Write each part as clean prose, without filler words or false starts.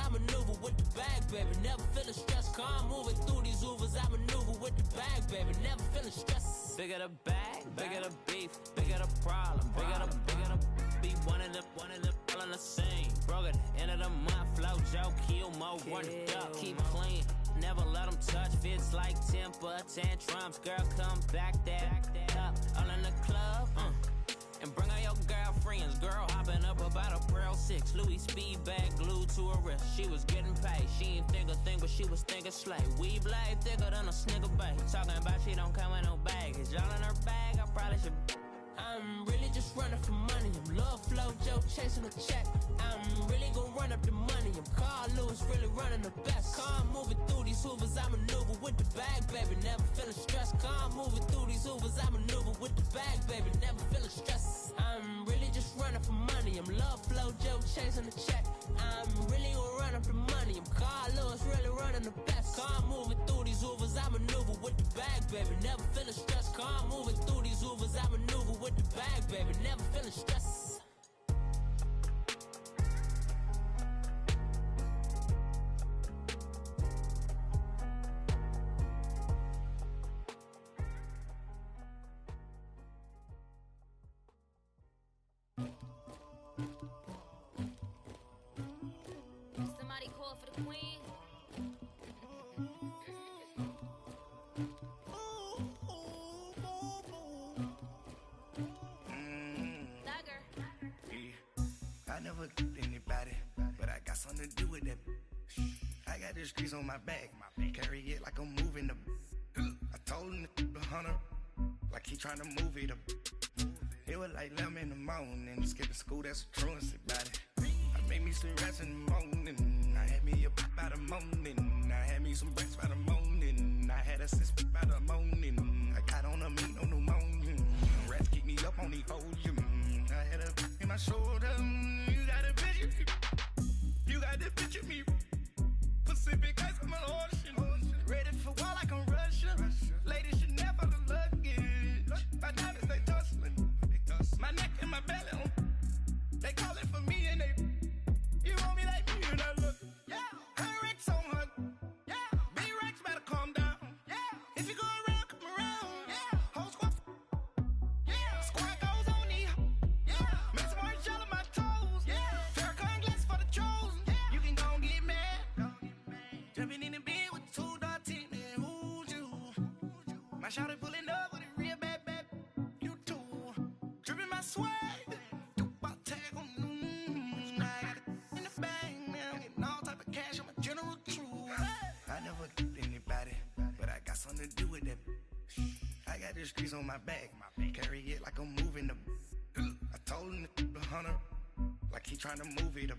I maneuver with the bag, baby. Never feeling stressed, calm moving through these Ubers. I maneuver with the bag, baby. Never feeling stressed. Bigger the bag, bigger the beef, bigger the problem, bigger the be one of them all on the scene. Broke at the end of the month, flow Joe, kill more, run it up, keep clean. Never let them touch, fits like temper tantrums. Girl, come back that up, all in the club, and bring all your girlfriends. Girl hopping up about a Pearl 6 Louis speed bag glued to her wrist. She was getting paid, she ain't think a thing, but she was thinking slay. We blade thicker than a snigger bait. Talking about she don't come with no baggage. Y'all in her bag, I probably should. I'm really just running for money. I'm love flow Joe chasing a check. I'm really gon' run up the money. I'm Carl Lewis, really running the best. Calm moving through these Hoovers, I maneuver with the bag, baby. Never feeling stressed. Calm moving through these Hoovers, I maneuver with the bag, baby. Never feeling stressed. I'm really just running for money. I'm love flow Joe chasing the check. I'm really gon' run up the money. I'm Carl Lewis, really running the best. Calm moving through these Hoovers, I maneuver with the bag, baby. Never feeling stressed. Calm moving through these Hoovers, I maneuver with the bag, baby. Never feeling stressed. Somebody call for the queen. I never killed anybody, but I got something to do with that. I got the streets on my back, carry it like I'm moving the. I told him to 100, like he trying to move it up. It was like 11 in the morning, skipping school, that's a truancy about it. I made me some rest in the morning, I had me a pop by the morning, I had me some breaks by the morning, I had a six by the morning, I got on a meat on the morning, rats keep me up on the volume, I had a in my shoulder, you got a picture, you got the picture me, Pacific ice on my ocean, ready for war like I'm Russia, ladies should never the luggage, my diamonds they tussling, my neck and my belly on, they calling for me and they, you want me like me and I look, yeah, her Rex on her, yeah, B-Rex better calm down, yeah, if you go around, come around, yeah, whole squad, yeah, squad goes on the, yeah, make some orange gel on my toes, yeah, Farrakhan glass for the trolls, yeah, you can go and get mad, jumping in the bed with two dark teeth, man, who's you, my shawty pulling up with a real bad, you too, dripping my swag, something to do with that. I got the streets on my back, carry it like I'm moving the. I told him to 100, like he trying to move it up.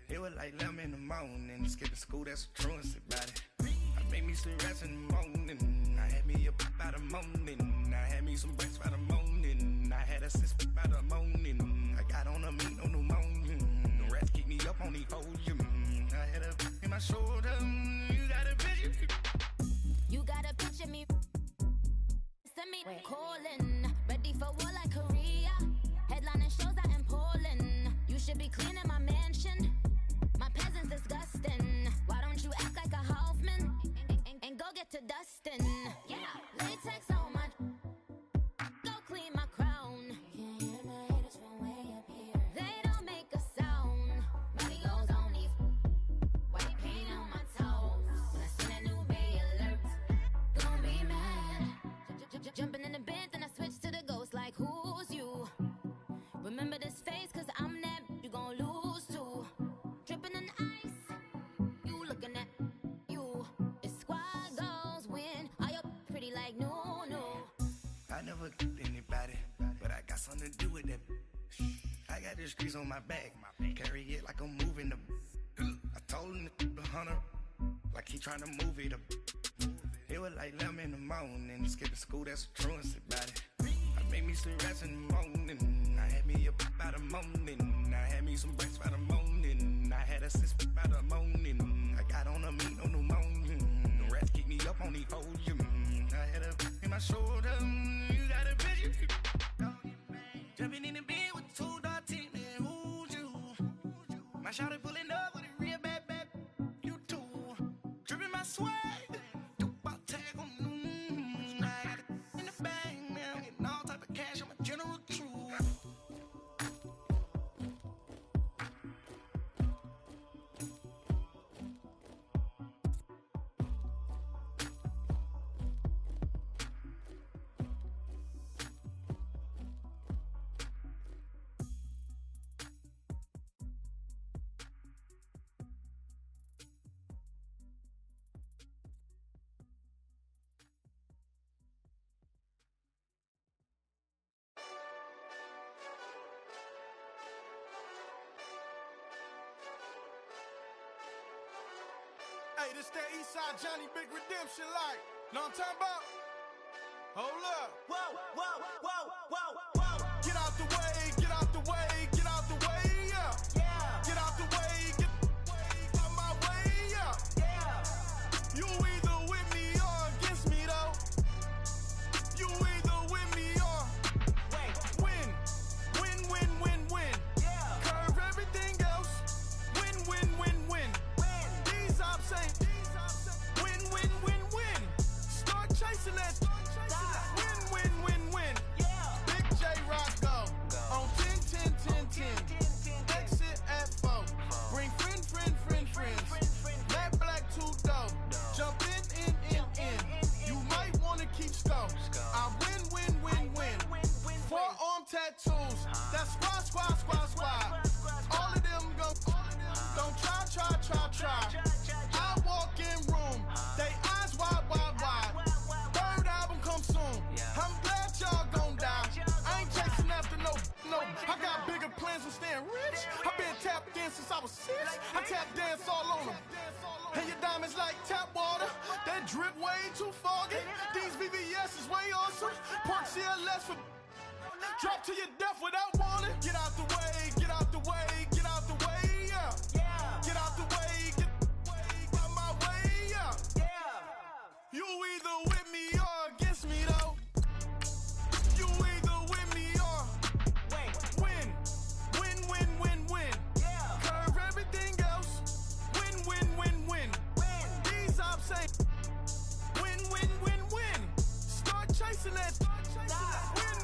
It was like 11 in the morning, skipping school, that's a truancy about it. I made me some rest in the morning, I had me a pop by the morning, I had me some breaks by the morning, I had a six by the morning, I got on a meat on the morning, the rats keep me up on the volume, I had a in my shoulder, you got a picture. You gotta picture me. Send me calling. Ready for war like Korea. Headlining shows out in Poland. You should be cleaning my mansion. My peasants disgusting. Why don't you act like a Hoffman and go get to dustin'? Yeah, latex on my. Go clean my crown. Can't hear my haters from way up here. They don't make a sound. Money goes on these. White paint on my toes. When I see that new bay alert. Gonna be mad. Jumping in the bed, then I switch to the ghost like who's you? Remember this face, cause I'm that you gon' lose too. Dripping in ice, you looking at you. It's squad goals win. Are you pretty like no? I never killed anybody, but I got something to do with that. I got the streets on my back, carry it like I'm moving the. I told him to 100, like he trying to move it up. It was like 11 in the morning, skipping school, that's a truancy about it. I made me some rest in the morning, I had me a pop by the morning, I had me some breaks by the morning, I had a six by the morning, I got on a meat on the morning, the rats keep me up on the volume, I had a in my shoulder, you got a picture, jumping in the bed with two dark teeth, man, who's you? My shawty pulling up with a real bad. swag. Dupac tag on I got it in the bag now. Getting all type of cash. I'm a general truth. Hey, this that Eastside Johnny Big Redemption like. Know what I'm talking about? Hold up. Whoa, whoa, whoa, whoa, whoa. Get out the way, get out the way, get out the way, yeah. Yeah. Get out the way, get out my way, yeah. Yeah. You either with me or against me, though. You either with me or win. Win, win, win, win. Yeah. Curve everything else. Win, win, win, win. These ops ain't win, win, win, win. Start chasing that. Win, win, win, win. Yeah. Big J Rock go on 10, 10, 10, 10. Exit at 4. Bring friends. Matt Black 2 dope. Jump in. You might wanna keep scope. I win. 4-arm tattoos. That's squad. All of them go. Don't try. I walk in room. They eyes wide. Third album come soon. I'm glad y'all gon' die. I ain't chasing after no. I got bigger plans than staying rich. I been tapped in since I was 6. I tap dance all on them. And your diamonds like tap water. That drip way too foggy. These VVS is way awesome. Pork CLS for drop to your death without warning. Get out the way, get out the way, get out the way, yeah. Yeah. Get out the way, get out my way, yeah. Yeah. You either with me or against me, though. You either with me or win. Win. Yeah. Curve everything else. Win. These ops ain't win. Start chasing that.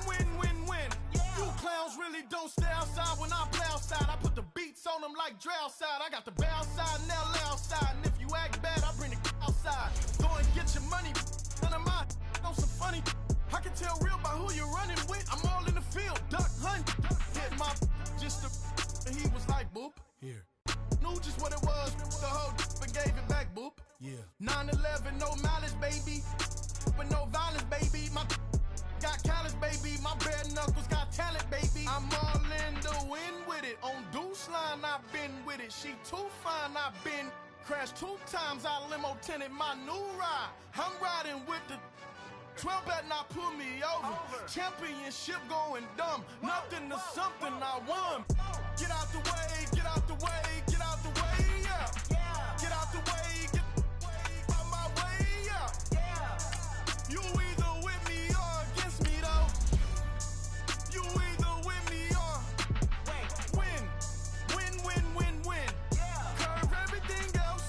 Win. Yeah. You clowns really don't stay outside when I play outside. I put the beats on them like Dre outside. I got the bow side and LL side. And if you act bad, I bring the outside. Go and get your money. None of my know some funny. I can tell real by who you're running with. I'm all in the field. Duck hunt. Hit my just and he was like, boop. Here. Knew just what it was. The whole and gave it back, boop. Yeah. 9/11, no malice, baby. But no violence, baby. My got callous, baby. My bare knuckles got talent, baby. I'm all in the wind with it. On Deuce Line, I've been with it. She too fine, I've been crashed 2 times. I limo tinted my new ride. I'm riding with the 12 better not pull me over. Championship going dumb. Nothing to something I won. Get out the way, get out the way, get out the way, yeah. Yeah. Get out the way, get out my way, yeah. Yeah. You either with me or against me, though. You either with me or win. Yeah. Curve everything else.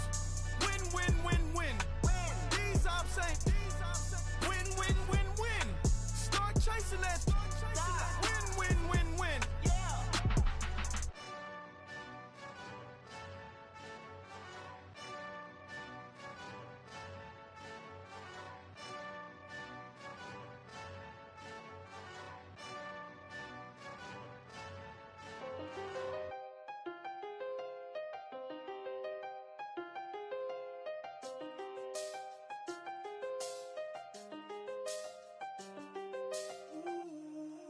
Win. These ops ain't win. Start chasing that. Win. Yeah.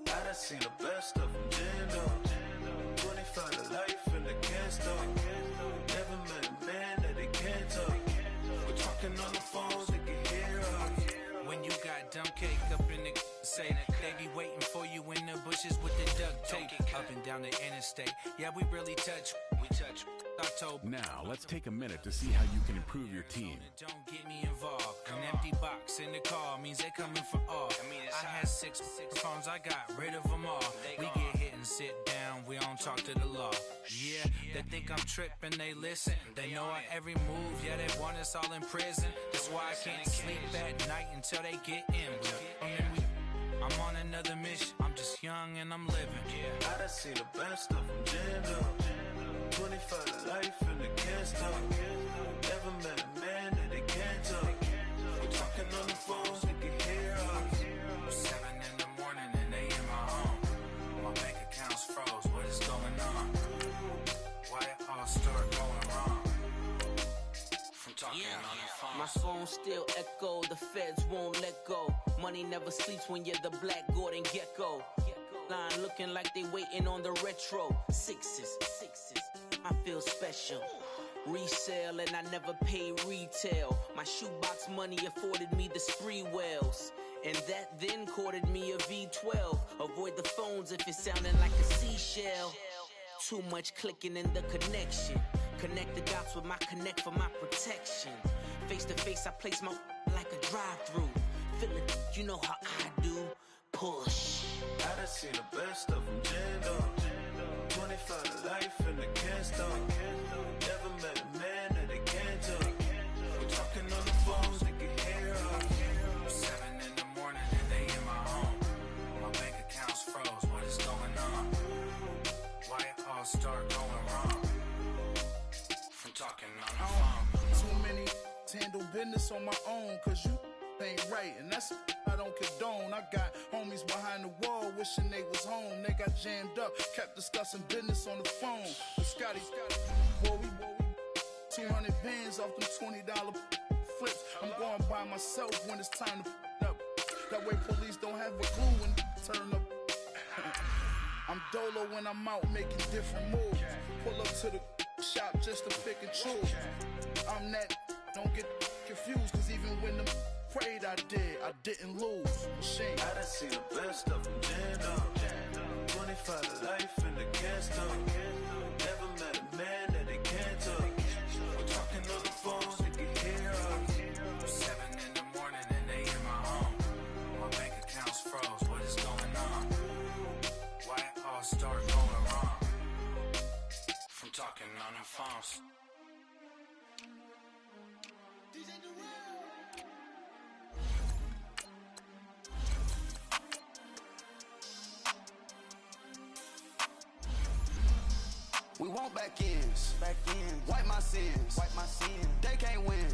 I done seen the best of them, Jando. 25 to life in the can't stop. Never met a man that they can't talk. We're talking on the phones, they can hear us. When you got dumb cake up in the say they be waiting for you in the bushes with the duct tape. Up and down the interstate, yeah, we really touch. Now, let's take a minute to see how you can improve your team. Don't get me involved. An empty box in the car means they coming for all. I had six phones, I got rid of them all. We get hit and sit down, we don't talk to the law. Yeah, they think I'm tripping, they listen. They know our every move, yeah, they want us all in prison. That's why I can't sleep at night until they get in. I'm on another mission, I'm just young and I'm living. I done seen the best of them jammed up. 25 to life and they can't stop. Never met a man that they can't talk. We're talking on the phones, they can hear us. 7 in the morning and they in my home. My bank account's froze, what is going on? Why it all start going wrong? From talking on the phone. My phone still echo, the feds won't let go. Money never sleeps when you're the Black Gordon Gecko. Line looking like they waiting on the retro. Sixes, I feel special. Resale and I never pay retail. My shoebox money afforded me the spree wells. And that then courted me a V12. Avoid the phones if it's sounding like a seashell. Too much clicking in the connection. Connect the dots with my connect for my protection. Face to face, I place my like a drive-through. Feeling, you know how I do. Push. I done seen the best of them jammed up. 25 to life and they can't stop. Never met a man that they can't talk. We're talking on the phones, they can hear us. 7 in the morning and they in my home. My bank account's froze, what is going on? Why it all start going wrong? From talking on the phone. Too many handle business on my own, cause you ain't right, and that's I don't condone. I got homies behind the wall wishing they was home. They got jammed up, kept discussing business on the phone. But Scotty, boy, we 200 bands off them $20 flips. I'm going by myself when it's time to up. That way police don't have a clue when turn up. I'm dolo when I'm out making different moves. Pull up to the shop just to pick and choose. I'm that, don't get confused, cause even when the prayed I didn't lose. Shame. I done seen the best of them jammed up. 25 to life and they can't stop. Never met a man that they can't talk. We're talking on the phones, they can hear us. 7 in the morning and they in my home. My bank account's froze, what is going on? Why it all start going wrong? From talking on the phones. We want back ends. Wipe my sins. They can't win.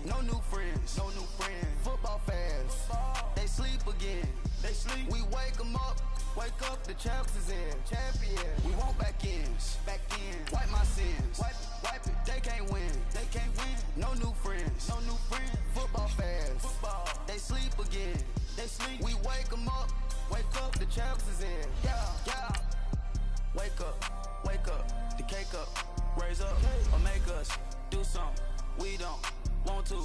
No new friends. Football fans. They sleep again. We wake them up. Wake up, the champs is in. Champion. We want back ends. Wipe my sins. Wipe it. They can't win. No new friends. Football fans. They sleep again. We wake them up. Wake up, the champs is in. Yeah. Wake up, the cake up, raise up, or make us do something we don't want to.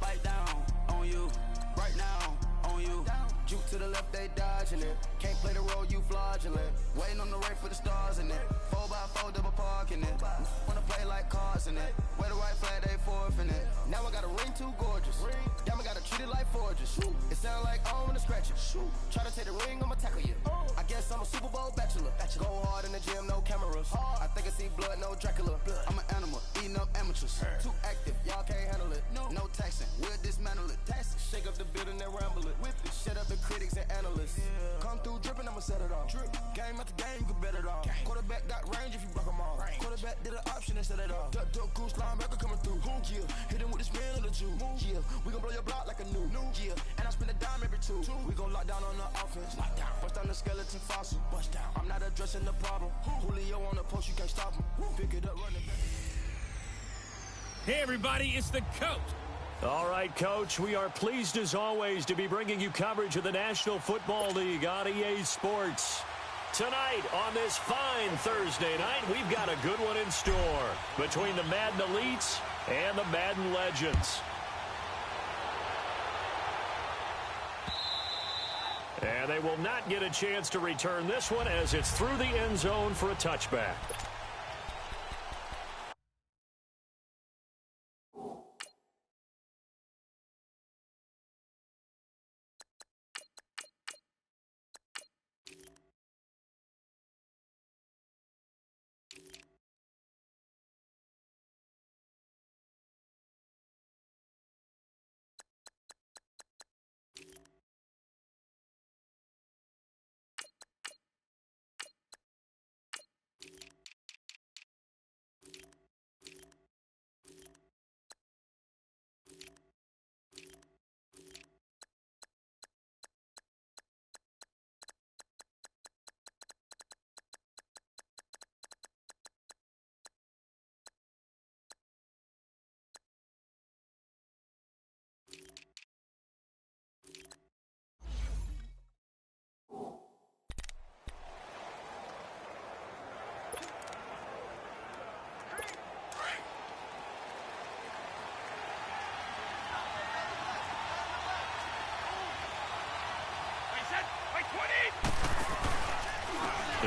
Bite down on you, right now on you. Juke to the left, they dodging it. Can't play the role, you fraudulent. Waiting on the race for the stars in it. 4x4 double parking it. Wanna play like cars in it. Wear the white flag, they forfeiting it. Now I got a ring too gorgeous. Damn, I gotta treat it like forges. It sound like I wanna scratch it. Try to take the ring, I'ma tackle you. I guess I'm a Super Bowl bachelor. Go hard in the gym, no cameras. I think I see blood, no Dracula. I'm an animal, eating up amateurs. Too active, y'all can't handle it. No taxing, we'll dismantle it. Shake up the building and ramble it. Whip it, shut up the critics and analysts. Come through dripping, I'ma set it off. Game after game, you can bet it off. Quarterback got range if you block them off. Quarterback did an option and set it off. Duck goose linebacker coming through. Yeah, hit him with the spin of the Jew. Yeah, we gon' blow your block like a new. Yeah, and I spend a dime every two. We gon' lock down on the offense. Bust down the skeleton fossil. I'm not addressing the problem. Julio on the post, you can't stop him. Pick it up, run it back. Hey, everybody, it's the coach. All right, Coach, we are pleased as always to be bringing you coverage of the National Football League on EA Sports. Tonight, on this fine Thursday night, we've got a good one in store between the Madden Elites and the Madden Legends. And they will not get a chance to return this one as it's through the end zone for a touchback.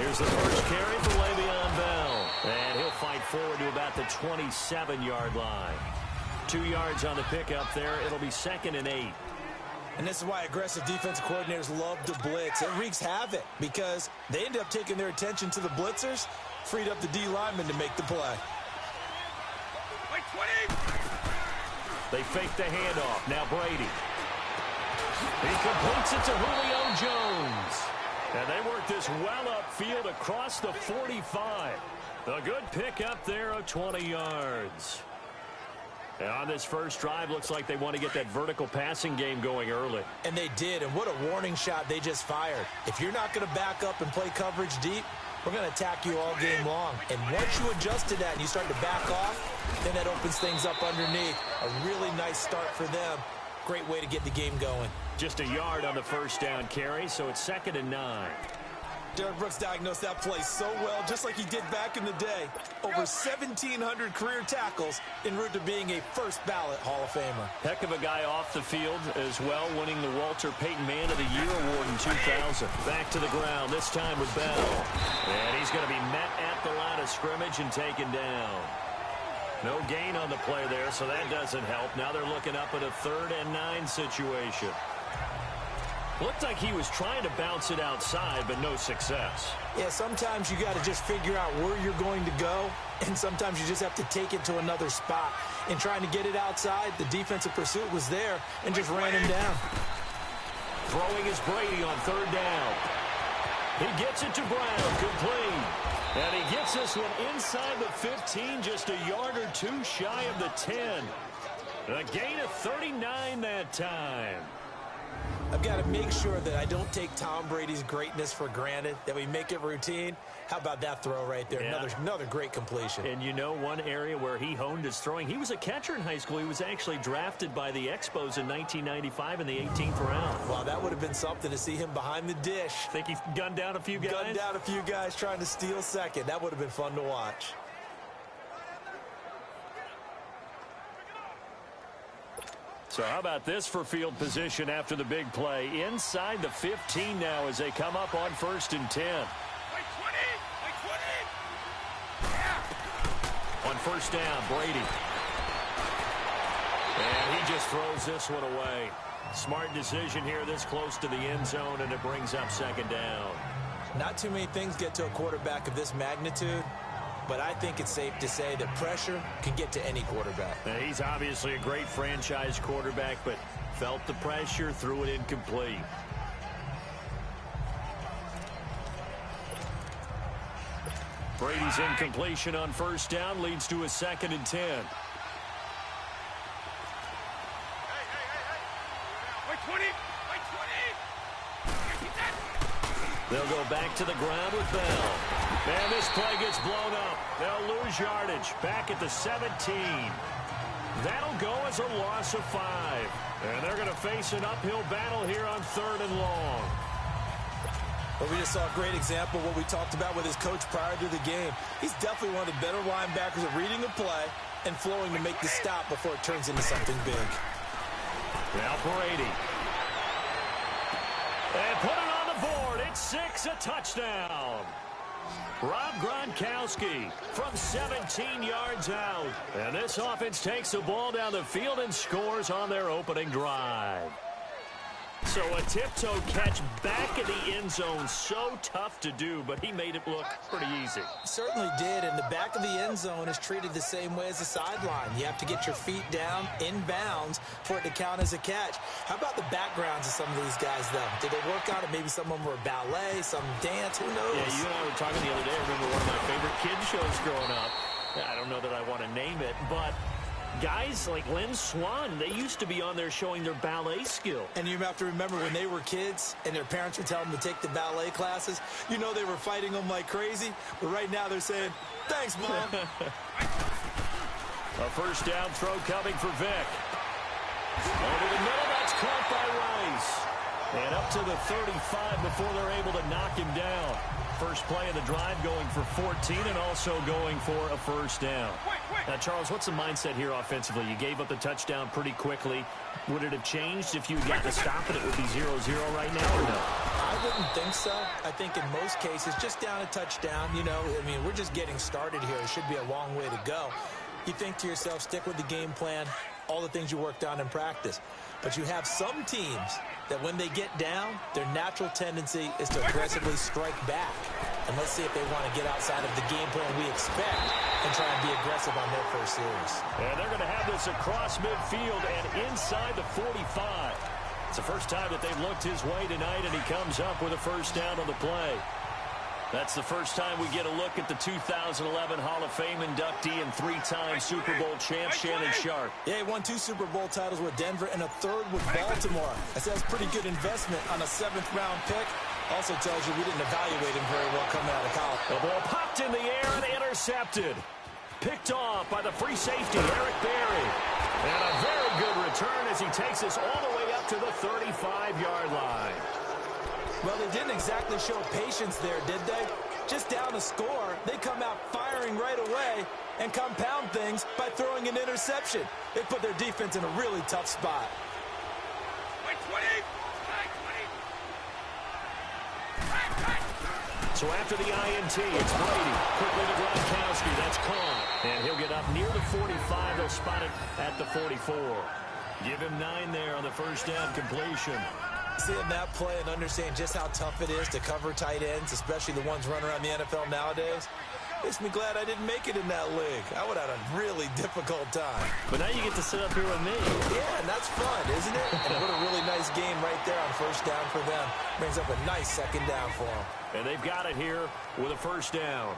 Here's the first carry for Le'Veon Bell. And he'll fight forward to about the 27-yard line. 2 yards on the pickup there. It'll be 2nd and 8. And this is why aggressive defensive coordinators love to blitz. It wreaks havoc because they end up taking their attention to the blitzers, freed up the D lineman to make the play. They fake the handoff. Now Brady. He completes it to Julio Jones. And they work this well upfield across the 45. A good pickup there of 20 yards. And on this first drive, looks like they want to get that vertical passing game going early. And they did, and what a warning shot they just fired. If you're not going to back up and play coverage deep, we're going to attack you all game long. And once you adjust to that and you start to back off, then that opens things up underneath. A really nice start for them. Great way to get the game going. Just a yard on the first down carry, so it's 2nd and 9. Derek Brooks diagnosed that play so well, just like he did back in the day. Over 1,700 career tackles en route to being a first-ballot Hall of Famer. Heck of a guy off the field as well, winning the Walter Payton Man of the Year award in 2000. Back to the ground, this time with Bell. And he's going to be met at the line of scrimmage and taken down. No gain on the play there, so that doesn't help. Now they're looking up at a 3rd and 9 situation. Looked like he was trying to bounce it outside, but no success. Yeah, sometimes you got to just figure out where you're going to go, and sometimes you just have to take it to another spot. In trying to get it outside, the defensive pursuit was there and just ran him down. Throwing is Brady on 3rd down. He gets it to Brown, complete. And he gets this one inside the 15, just a yard or 2 shy of the 10. A gain of 39 that time. I've got to make sure that I don't take Tom Brady's greatness for granted, that we make it routine. How about that throw right there? Yeah. Another great completion. And you know one area where he honed his throwing, he was a catcher in high school. He was actually drafted by the Expos in 1995 in the 18th round. Wow, that would have been something to see him behind the dish. Think he gunned down a few guys? Gunned down a few guys trying to steal second. That would have been fun to watch. So how about this for field position after the big play? Inside the 15 now as they come up on 1st and 10. On 1st down, Brady. And he just throws this one away. Smart decision here this close to the end zone, and it brings up 2nd down. Not too many things get to a quarterback of this magnitude, but I think it's safe to say that pressure can get to any quarterback. Now, he's obviously a great franchise quarterback, but felt the pressure, threw it incomplete. Brady's incompletion on 1st down leads to a 2nd and 10. They'll go back to the ground with Bell. And this play gets blown up. They'll lose yardage back at the 17. That'll go as a loss of 5. And they're going to face an uphill battle here on 3rd and long. Well, we just saw a great example of what we talked about with his coach prior to the game. He's definitely one of the better linebackers at reading the play and flowing to make the stop before it turns into something big. Now Brady. And put it on the board. It's 6, a touchdown. Rob Gronkowski from 17 yards out. And this offense takes the ball down the field and scores on their opening drive. So a tiptoe catch back in the end zone, so tough to do, but he made it look pretty easy. Certainly did, and the back of the end zone is treated the same way as the sideline. You have to get your feet down in bounds for it to count as a catch. How about the backgrounds of some of these guys, though? Did they work on it? Maybe some of them were ballet, some dance, who knows? Yeah, you and I were talking the other day. I remember one of my favorite kids shows growing up. I don't know that I want to name it, but guys like Lynn Swan, they used to be on there showing their ballet skill. And you have to remember when they were kids and their parents would tell them to take the ballet classes, you know they were fighting them like crazy. But right now they're saying, thanks, Mom. A 1st down throw coming for Vick. Over the middle, that's caught by Rice. And up to the 35 before they're able to knock him down. First play of the drive going for 14 and also going for a first down. Now, Charles, what's the mindset here offensively? You gave up the touchdown pretty quickly. Would it have changed if you had gotten to stop it? It would be 0-0 right now or no? I wouldn't think so. I think in most cases, just down a touchdown, we're just getting started here. It should be a long way to go. You think to yourself, stick with the game plan, all the things you worked on in practice. But you have some teams that when they get down, their natural tendency is to aggressively strike back. And let's see if they want to get outside of the game plan we expect and try and be aggressive on their first series. And they're going to have this across midfield and inside the 45. It's the first time that they've looked his way tonight, and he comes up with a first down on the play. That's the first time we get a look at the 2011 Hall of Fame inductee and three-time Super Bowl champ Shannon Sharpe. Yeah, he won 2 Super Bowl titles with Denver and a 3rd with Baltimore. I said that's a pretty good investment on a 7th-round pick. Also tells you we didn't evaluate him very well coming out of college. The ball popped in the air and intercepted. Picked off by the free safety, Eric Berry. And a very good return as he takes us all the way up to the 35-yard line. Well, they didn't exactly show patience there, did they? Just down a score, they come out firing right away and compound things by throwing an interception. They put their defense in a really tough spot. So after the INT, it's Brady. Quickly to Gronkowski. That's caught. And he'll get up near the 45. They'll spot it at the 44. Give him 9 there on the first down completion. Seeing that play and understanding just how tough it is to cover tight ends, especially the ones running around the NFL nowadays, makes me glad I didn't make it in that league. I would have had a really difficult time. But now you get to sit up here with me. Yeah, and that's fun, isn't it? And what a really nice game right there on first down for them. Brings up a nice second down for them. And they've got it here with a first down.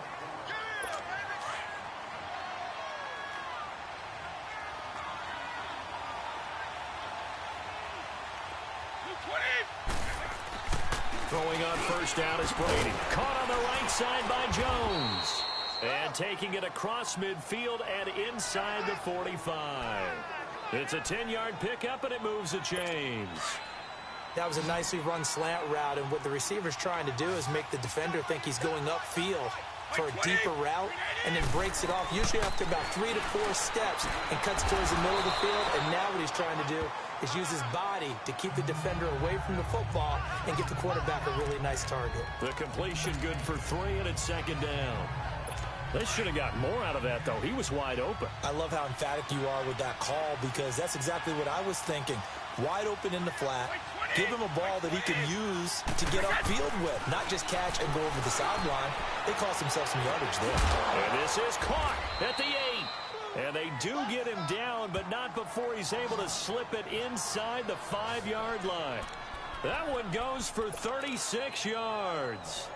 Throwing on first down is Brady. Caught on the right side by Jones. And taking it across midfield and inside the 45. It's a 10-yard pickup, and it moves the chains. That was a nicely run slant route, and what the receiver's trying to do is make the defender think he's going upfield for a deeper route, and then breaks it off, usually after about 3 to 4 steps, and cuts towards the middle of the field. And now what he's trying to do is use his body to keep the defender away from the football and give the quarterback a really nice target. The completion good for 3, and it's second down. They should have gotten more out of that, though. He was wide open. I love how emphatic you are with that call, because that's exactly what I was thinking. Wide open in the flat. Give him a ball that he can use to get upfield with, not just catch and go over the sideline. They cost themselves some yardage there. And this is caught at the 8. And they do get him down, but not before he's able to slip it inside the 5-yard line. That one goes for 36 yards.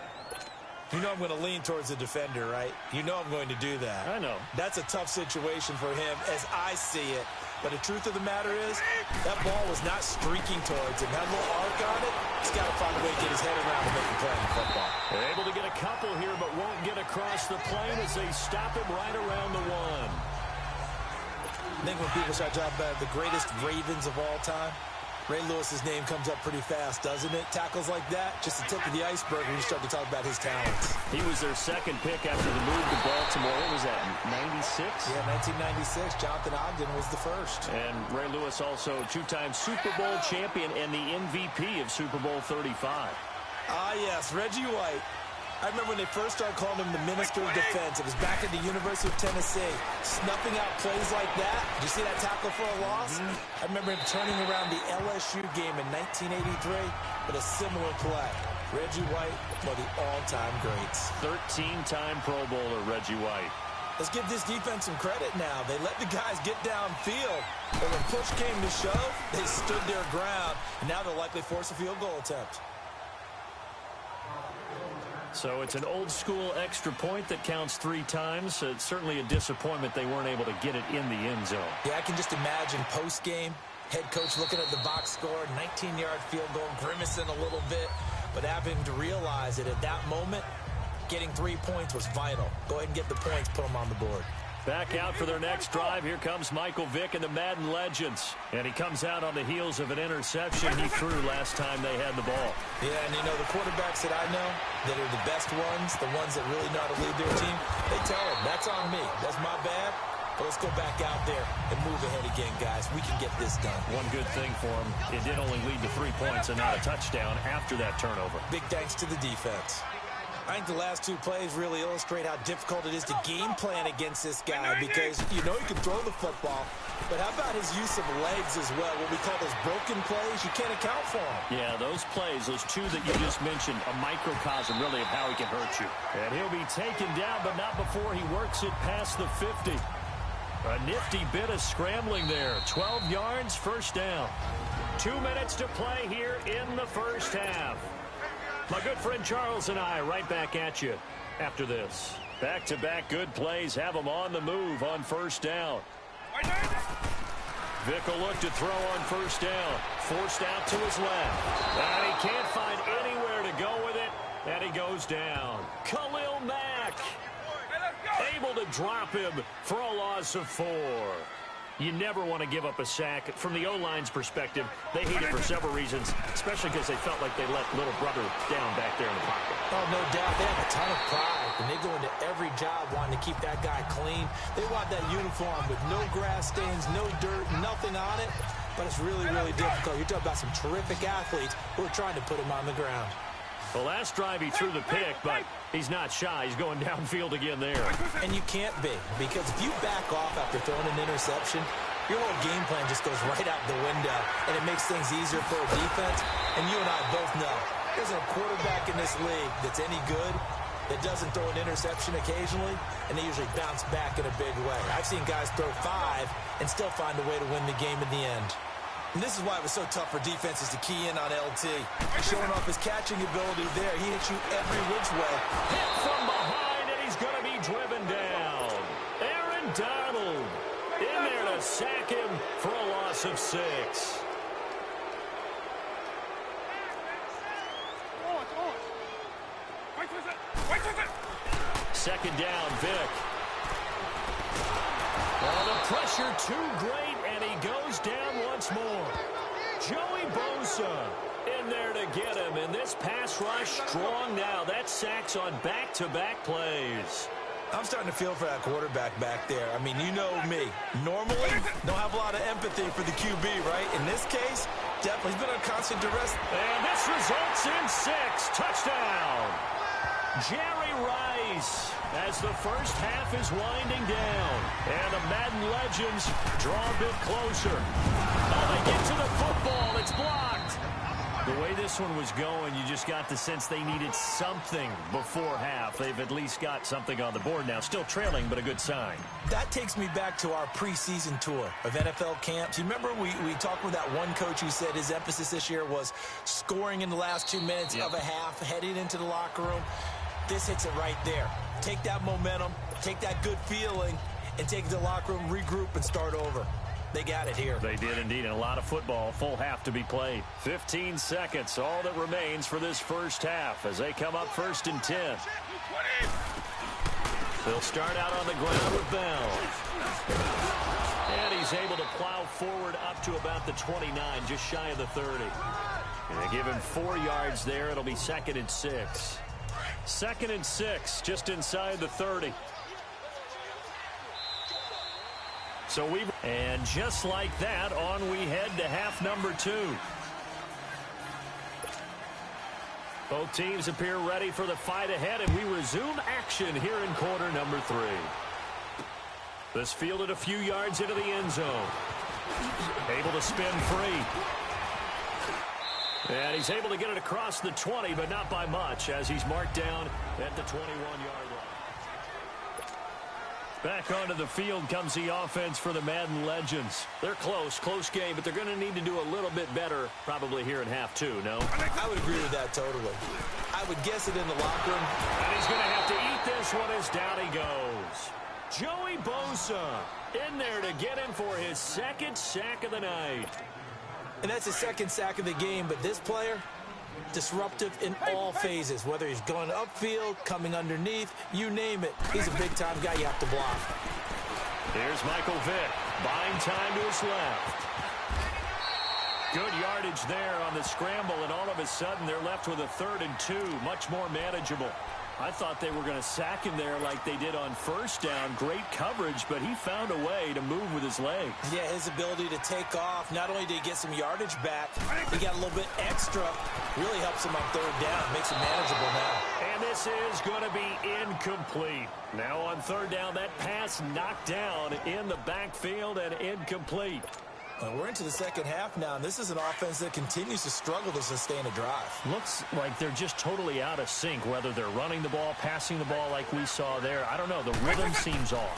You know I'm going to lean towards the defender, right? You know I'm going to do that. I know. That's a tough situation for him as I see it. But the truth of the matter is, that ball was not streaking towards him. Had a little arc on it. He's got to find a way to get his head around and make him play in football. They're able to get a couple here, but won't get across the plane as they stop him right around the 1. I think when people start talking about the greatest Ravens of all time, Ray Lewis's name comes up pretty fast, doesn't it? Tackles like that, just the tip of the iceberg when you start to talk about his talents. He was their second pick after the move to Baltimore. What was that, 96? Yeah, 1996. Jonathan Ogden was the first. And Ray Lewis also 2-time Super Bowl champion and the MVP of Super Bowl 35. Ah, yes, Reggie White. I remember when they first started calling him the Minister of Defense. It was back at the University of Tennessee. Snuffing out plays like that. Did you see that tackle for a loss? I remember him turning around the LSU game in 1983 with a similar play. Reggie White, one of the all-time greats. 13-time Pro Bowler, Reggie White. Let's give this defense some credit now. They let the guys get downfield. But when push came to shove, they stood their ground. And now they'll likely force a field goal attempt. So it's an old-school extra point that counts 3 times. It's certainly a disappointment they weren't able to get it in the end zone. Yeah, I can just imagine post-game, head coach looking at the box score, 19-yard field goal, grimacing a little bit, but having to realize that at that moment, getting 3 points was vital. Go ahead and get the points, put them on the board. Back out for their next drive. Here comes Michael Vick and the Madden Legends. And he comes out on the heels of an interception he threw last time they had the ball. Yeah, and you know, the quarterbacks that I know that are the best ones, the ones that really know how to lead their team, they tell them, that's on me. That's my bad. But let's go back out there and move ahead again, guys. We can get this done. One good thing for him, it did only lead to 3 points and not a touchdown after that turnover. Big thanks to the defense. I think the last 2 plays really illustrate how difficult it is to game plan against this guy because you know he can throw the football, but how about his use of legs as well, what we call those broken plays? You can't account for them. Yeah, those plays, those 2 that you just mentioned, a microcosm really of how he can hurt you. And he'll be taken down, but not before he works it past the 50. A nifty bit of scrambling there. 12 yards, first down. 2 minutes to play here in the first half. My good friend Charles and I right back at you after this. Back-to-back good plays have them on the move on first down. Vick will look to throw on first down. Forced out to his left. And he can't find anywhere to go with it. And he goes down. Khalil Mack able to drop him for a loss of 4. You never want to give up a sack. From the O-line's perspective, they hate it for several reasons, especially because they felt like they let little brother down back there in the pocket. Oh, no doubt. They have a ton of pride, and they go into every job wanting to keep that guy clean. They want that uniform with no grass stains, no dirt, nothing on it, but it's really, really difficult. You're talking about some terrific athletes who are trying to put him on the ground. The last drive he threw the pick, but he's not shy. He's going downfield again there. And you can't be, because if you back off after throwing an interception, your whole game plan just goes right out the window, and it makes things easier for a defense. And you and I both know there's a quarterback in this league that's any good that doesn't throw an interception occasionally, and they usually bounce back in a big way. I've seen guys throw 5 and still find a way to win the game in the end. And this is why it was so tough for defenses to key in on LT. Showing off his catching ability there. He hits you every which way. Hit from behind, and he's going to be driven down. Aaron Donald in there to sack him for a loss of 6. Second down, Vick. Oh, the pressure too great, and he goes down once more. Joey Bosa in there to get him, and this pass rush strong now. That's sacks on back-to-back plays. I'm starting to feel for that quarterback back there. I mean, you know me. Normally, don't have a lot of empathy for the QB, right? In this case, definitely he's been on constant duress. And this results in 6. Touchdown. Jerry Rice as the first half is winding down. And the Madden Legends draw a bit closer. Oh, they get to the football. It's blocked. The way this one was going, you just got the sense they needed something before half. They've at least got something on the board now. Still trailing, but a good sign. That takes me back to our preseason tour of NFL camps. You remember we talked with that one coach who said his emphasis this year was scoring in the last 2 minutes of a half, heading into the locker room. This hits it right there. Take that momentum, take that good feeling, and take it to the locker room, regroup, and start over. They got it here. They did indeed, and a lot of football, full half to be played. 15 seconds, all that remains for this first half as they come up 1st and 10. They'll start out on the ground with Bell. And he's able to plow forward up to about the 29, just shy of the 30. And they give him 4 yards there. It'll be 2nd and 6. 2nd and 6, just inside the 30. And just like that, on we head to half number 2. Both teams appear ready for the fight ahead, and we resume action here in quarter number 3. This fielded a few yards into the end zone. Able to spin free. And he's able to get it across the 20, but not by much, as he's marked down at the 21-yard line. Back onto the field comes the offense for the Madden Legends. They're close game, but they're going to need to do a little bit better probably here in half 2, no? I would agree with that totally. I would guess it in the locker room. And he's going to have to eat this one as down he goes. Joey Bosa in there to get him for his 2nd sack of the night. And that's his 2nd sack of the game, but this player, disruptive in all phases, whether he's going upfield, coming underneath, you name it. He's a big-time guy you have to block. Here's Michael Vick, buying time to his left. Good yardage there on the scramble, and all of a sudden they're left with a 3rd and 2, much more manageable. I thought they were going to sack him there like they did on first down. Great coverage, but he found a way to move with his legs. Yeah, his ability to take off, not only did he get some yardage back, he got a little bit extra. Really helps him on 3rd down, makes it manageable now. And this is going to be incomplete. Now on 3rd down, that pass knocked down in the backfield and incomplete. We're into the second half now, and this is an offense that continues to struggle to sustain a drive. Looks like they're just totally out of sync, whether they're running the ball, passing the ball like we saw there. I don't know. The rhythm seems off.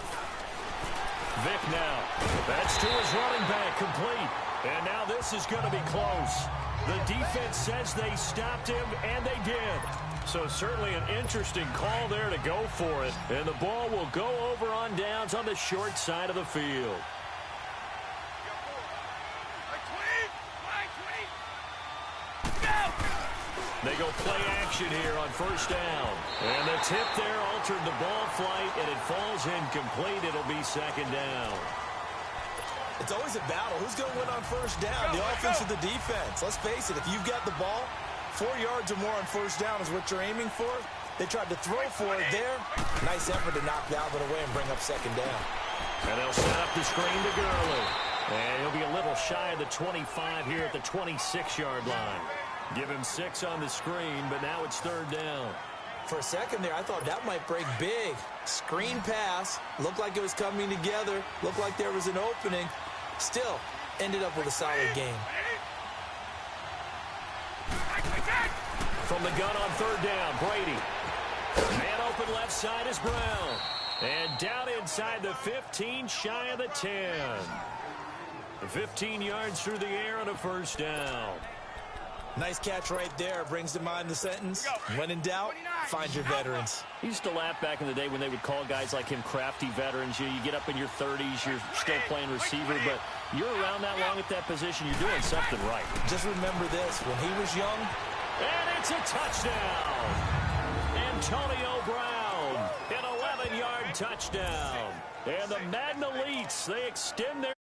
Vick now. That's to his running back, complete. And now this is going to be close. The defense says they stopped him, and they did. So certainly an interesting call there to go for it. And the ball will go over on downs on the short side of the field. They go play action here on 1st down. And the tip there altered the ball flight, and it falls incomplete. It'll be 2nd down. It's always a battle. Who's going to win on 1st down, the offense or the defense? Let's face it, if you've got the ball, 4 yards or more on 1st down is what you're aiming for. They tried to throw for it there. Nice effort to knock that one away and bring up 2nd down. And they'll set up the screen to Gurley. And he'll be a little shy of the 25 here at the 26-yard line. Give him 6 on the screen, but now it's 3rd down. For a second there, I thought that might break big. Screen pass. Looked like it was coming together. Looked like there was an opening. Still, ended up with a solid game. From the gun on 3rd down, Brady. Man open left side is Brown. And down inside the 15, shy of the 10. 15 yards through the air on a 1st down. Nice catch right there. Brings to mind the sentence, when in doubt, find your veterans. He used to laugh back in the day when they would call guys like him crafty veterans. You get up in your 30s, you're still playing receiver, but you're around that long at that position, you're doing something right. Just remember this, when he was young. And it's a touchdown. Antonio Brown, an 11-yard touchdown. And the Madden Elites, they extend their